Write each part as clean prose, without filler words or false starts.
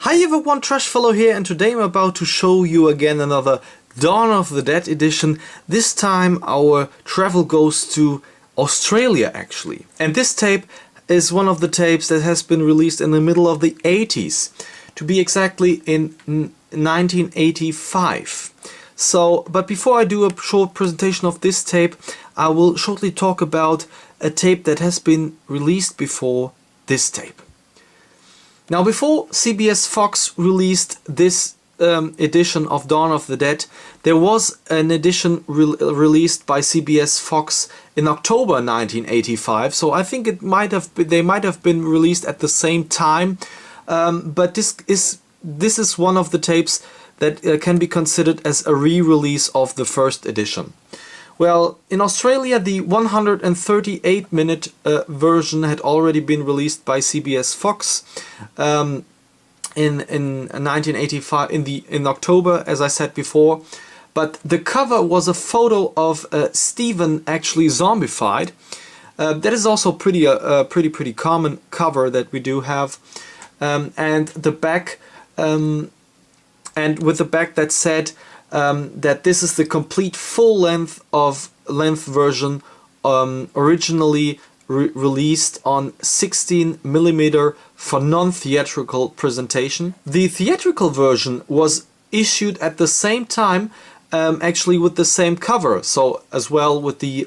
Hi everyone, Trashfellow here, and today I'm about to show you again another Dawn of the Dead edition. This time our travel goes to Australia actually. And this tape is one of the tapes that has been released in the middle of the 80s. To be exactly in 1985. But before I do a short presentation of this tape, I will shortly talk about a tape that has been released before this tape. Now, before CBS Fox released this edition of Dawn of the Dead, there was an edition released by CBS Fox in October 1985. So I think they might have been released at the same time. But this is one of the tapes that can be considered as a re-release of the first edition. Well, in Australia, the 138-minute version had already been released by CBS Fox in 1985 in October, as I said before. But the cover was a photo of Stephen actually zombified. That is also pretty common cover that we do have, and the back and with the back that said. That this is the complete full-length version, originally released on 16mm for non-theatrical presentation. The theatrical version was issued at the same time, actually with the same cover, so as well with the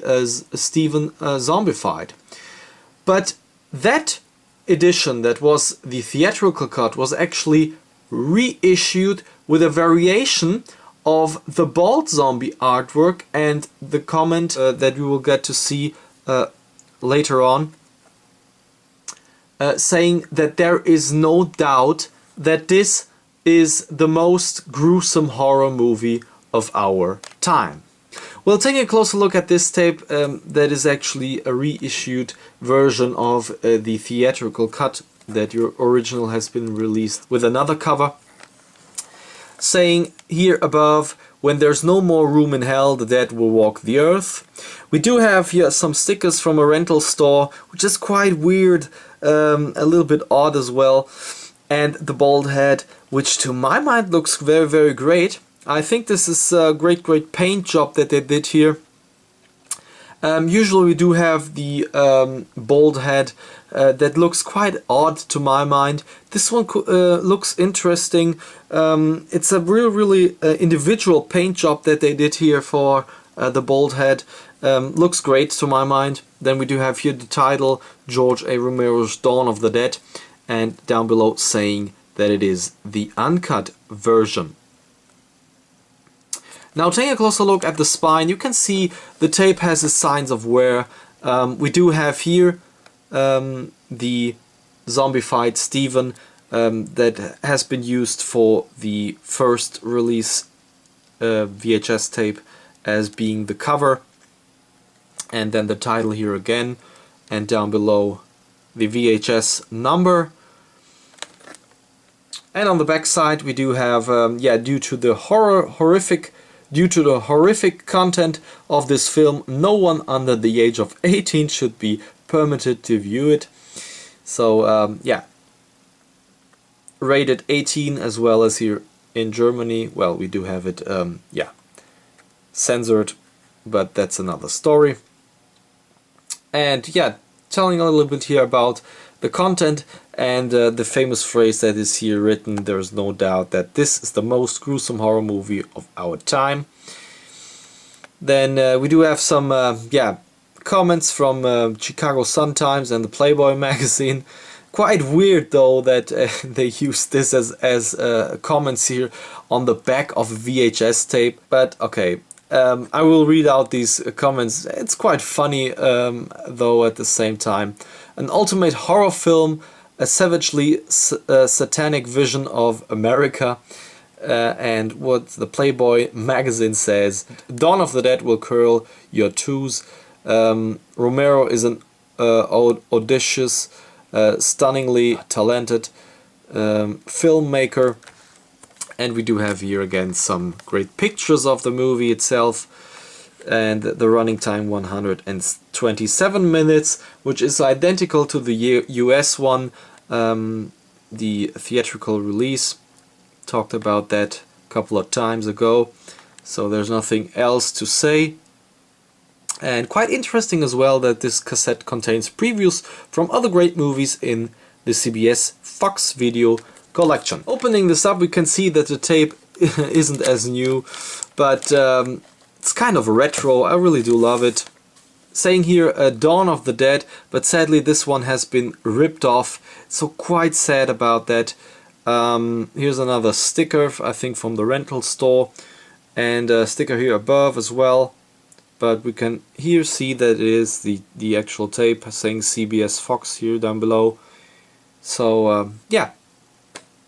Stephen zombified. But that edition, that was the theatrical cut, was actually reissued with a variation of the bald zombie artwork and the comment that we will get to see later on, saying that there is no doubt that this is the most gruesome horror movie of our time. Well, taking a closer look at this tape, that is actually a reissued version of the theatrical cut. That your original has been released with another cover, saying here above, when there's no more room in hell, the dead will walk the earth. We do have here some stickers from a rental store, which is quite weird, a little bit odd as well. And the bald head, which to my mind looks very, very great. I think this is a great paint job that they did here. Usually we do have the bald head that looks quite odd to my mind. This one looks interesting. It's a really individual paint job that they did here for the bald head. Looks great to my mind. Then we do have here the title, George A. Romero's Dawn of the Dead, and down below saying that it is the uncut version. Now, taking a closer look at the spine, you can see the tape has the signs of wear. We do have here the zombified Stephen that has been used for the first release VHS tape as being the cover, and then the title here again, and down below the VHS number. And on the back side we do have due to the horrific content of this film, no one under the age of 18 should be permitted to view it. So rated 18, as well as here in Germany. Well, we do have it censored, but that's another story. And telling a little bit here about the content and the famous phrase that is here written, there's no doubt that this is the most gruesome horror movie of our time. Then we do have some comments from Chicago Sun-Times and the Playboy magazine. Quite weird though that they used this as comments here on the back of a VHS tape, but okay. I will read out these comments. It's quite funny though at the same time. An ultimate horror film, a savagely satanic vision of America. And what the Playboy magazine says, Dawn of the Dead will curl your toes. Romero is an audacious, stunningly talented filmmaker. And we do have here again some great pictures of the movie itself. And the running time 127 minutes, which is identical to the US one. the theatrical release. Talked about that a couple of times ago, so there's nothing else to say. And quite interesting as well that this cassette contains previews from other great movies in the CBS Fox video collection. Opening this up, we can see that the tape isn't as new, but it's kind of a retro. I really do love it. Saying here Dawn of the Dead, but sadly this one has been ripped off, so quite sad about that. Here's another sticker, I think from the rental store, and a sticker here above as well. But we can here see that it is the actual tape saying CBS Fox here down below. So yeah,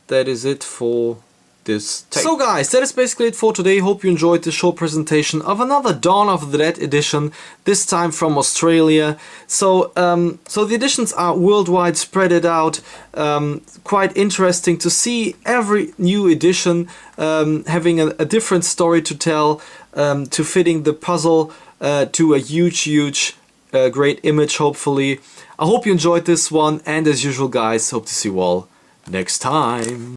that is it for this tape. So guys, that is basically it for today. Hope you enjoyed this short presentation of another Dawn of the Dead edition, this time from Australia. So so the editions are worldwide, spread it out. Quite interesting to see every new edition having a different story to tell, to fitting the puzzle to a huge great image, hopefully. I hope you enjoyed this one, and as usual guys, hope to see you all next time.